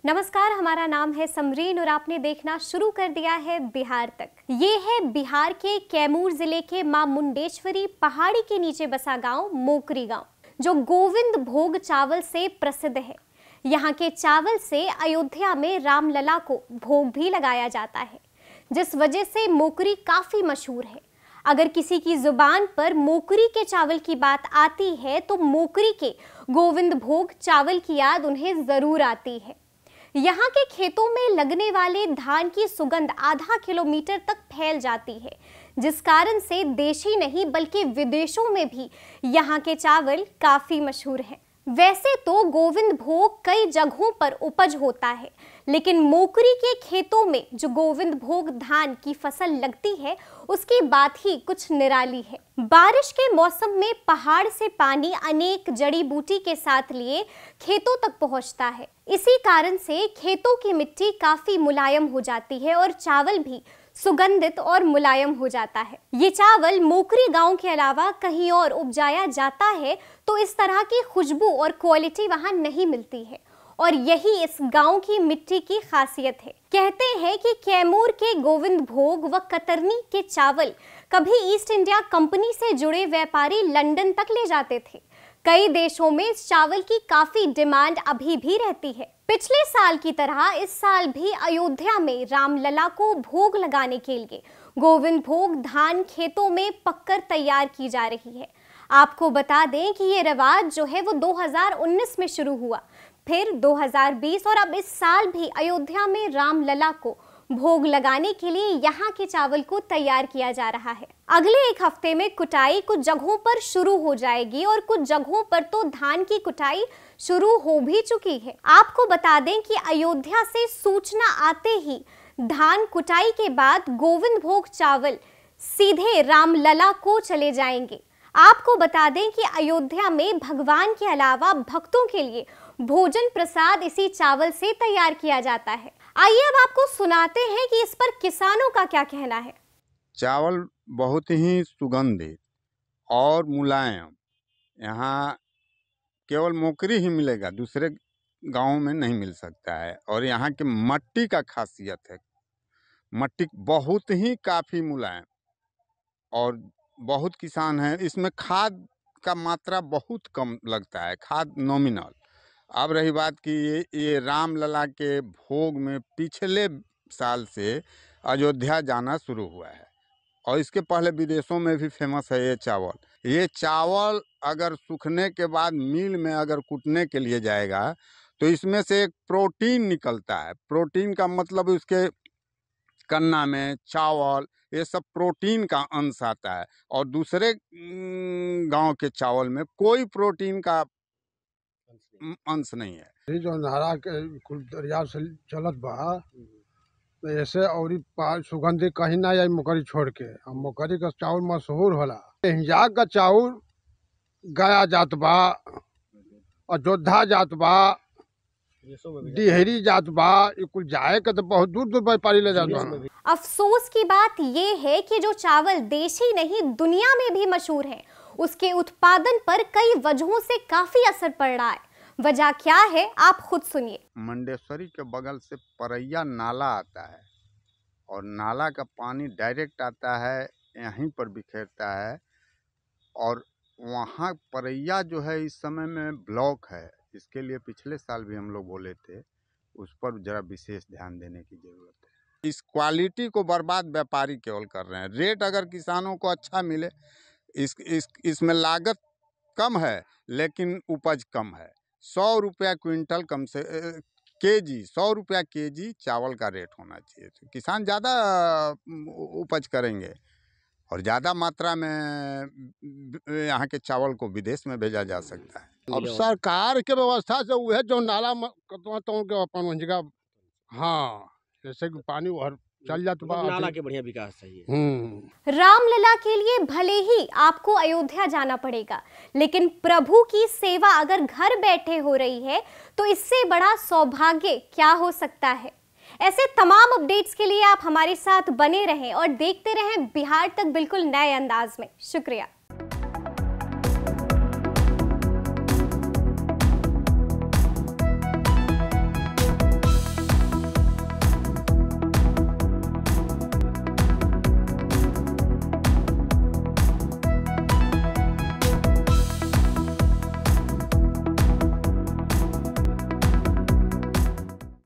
नमस्कार, हमारा नाम है समरीन और आपने देखना शुरू कर दिया है बिहार तक। ये है बिहार के कैमूर जिले के मां मुंडेश्वरी पहाड़ी के नीचे बसा गांव मोकरी गांव, जो गोविंद भोग चावल से प्रसिद्ध है। यहाँ के चावल से अयोध्या में रामलला को भोग भी लगाया जाता है, जिस वजह से मोकरी काफी मशहूर है। अगर किसी की जुबान पर मोकरी के चावल की बात आती है तो मोकरी के गोविंद भोग चावल की याद उन्हें जरूर आती है। यहाँ के खेतों में लगने वाले धान की सुगंध आधा किलोमीटर तक फैल जाती है, जिस कारण से देश ही नहीं बल्कि विदेशों में भी यहाँ के चावल काफी मशहूर हैं। वैसे तो गोविंद भोग कई जगहों पर उपज होता है, लेकिन मोकरी के खेतों में जो गोविंद भोग धान की फसल लगती है उसकी बात ही कुछ निराली है। बारिश के मौसम में पहाड़ से पानी अनेक जड़ी बूटी के साथ लिए खेतों तक पहुंचता है। इसी कारण से खेतों की मिट्टी काफी मुलायम हो जाती है और चावल भी सुगंधित और मुलायम हो जाता है। ये चावल मोकरी गांव के अलावा कहीं और उपजाया जाता है तो इस तरह की खुशबू और क्वालिटी वहां नहीं मिलती है, और यही इस गांव की मिट्टी की खासियत है। कहते हैं कि कैमूर के गोविंद भोग व कतरनी के चावल कभी ईस्ट इंडिया कंपनी से जुड़े व्यापारी लंदन तक ले जाते थे। कई देशों में इस चावल की काफी डिमांड अभी भी रहती है। पिछले साल की तरह इस साल भी अयोध्या में रामलला को भोग लगाने के लिए गोविंद भोग धान खेतों में पककर तैयार की जा रही है। आपको बता दें कि ये रिवाज जो है वो 2019 में शुरू हुआ, फिर 2020 और अब इस साल भी अयोध्या में रामलला को भोग लगाने के लिए यहाँ के चावल को तैयार किया जा रहा है। अगले एक हफ्ते में कुटाई कुछ जगहों पर शुरू हो जाएगी और कुछ जगहों पर तो धान की कुटाई शुरू हो भी चुकी है। आपको बता दें कि अयोध्या से सूचना आते ही धान कुटाई के बाद गोविंद भोग चावल सीधे रामलला को चले जाएंगे। आपको बता दें कि अयोध्या में भगवान के अलावा भक्तों के लिए भोजन प्रसाद इसी चावल से तैयार किया जाता है। आइए अब आपको सुनाते हैं कि इस पर किसानों का क्या कहना है। चावल बहुत ही सुगंधित और मुलायम यहाँ केवल मोकरी ही मिलेगा, दूसरे गांवों में नहीं मिल सकता है। और यहाँ की मट्टी का खासियत है, मट्टी बहुत ही काफ़ी मुलायम, और बहुत किसान हैं इसमें खाद का मात्रा बहुत कम लगता है, खाद नॉमिनल। अब रही बात कि ये रामलला के भोग में पिछले साल से अयोध्या जाना शुरू हुआ है, और इसके पहले विदेशों में भी फेमस है ये चावल। ये चावल अगर सूखने के बाद मिल में अगर कूटने के लिए जाएगा तो इसमें से एक प्रोटीन निकलता है। प्रोटीन का मतलब उसके कन्ना में चावल ये सब प्रोटीन का अंश आता है, और दूसरे गांव के चावल में कोई प्रोटीन का अंश नहीं है। ये जो नारा के कुल दरिया से चलत बा तो ऐसे और सुगंधी कहीं ना आई मोकरी छोड़ के। हम मोकरी का चावल मशहूर होला। हिजाक का चावल गया जात बा, अयोध्या जात बा, डिहरी जात बा, ये कुल जाए के तो बहुत दूर दूर व्यापारी ले जाता है। अफसोस की बात ये है कि जो चावल देश ही नहीं दुनिया में भी मशहूर है, उसके उत्पादन पर कई वजहों से काफी असर पड़ रहा है। वजह क्या है आप खुद सुनिए। मुंडेश्वरी के बगल से परैया नाला आता है, और नाला का पानी डायरेक्ट आता है यहीं पर बिखेरता है, और वहाँ परैया जो है इस समय में ब्लॉक है। इसके लिए पिछले साल भी हम लोग बोले थे, उस पर जरा विशेष ध्यान देने की जरूरत है। इस क्वालिटी को बर्बाद व्यापारी केवल कर रहे हैं। रेट अगर किसानों को अच्छा मिले, इसमें लागत कम है लेकिन उपज कम है। 100 रुपया क्विंटल कम से केजी, 100 रुपया केजी चावल का रेट होना चाहिए, तो किसान ज़्यादा उपज करेंगे और ज़्यादा मात्रा में यहाँ के चावल को विदेश में भेजा जा सकता है। अब सरकार के व्यवस्था से वह जो नाला के अपन जगह, हाँ, जैसे कि पानी उधर चल जाता बा, नाला के बढ़िया विकास चाहिए। रामलला के लिए भले ही आपको अयोध्या जाना पड़ेगा, लेकिन प्रभु की सेवा अगर घर बैठे हो रही है तो इससे बड़ा सौभाग्य क्या हो सकता है। ऐसे तमाम अपडेट्स के लिए आप हमारे साथ बने रहें और देखते रहें बिहार तक बिल्कुल नए अंदाज में। शुक्रिया।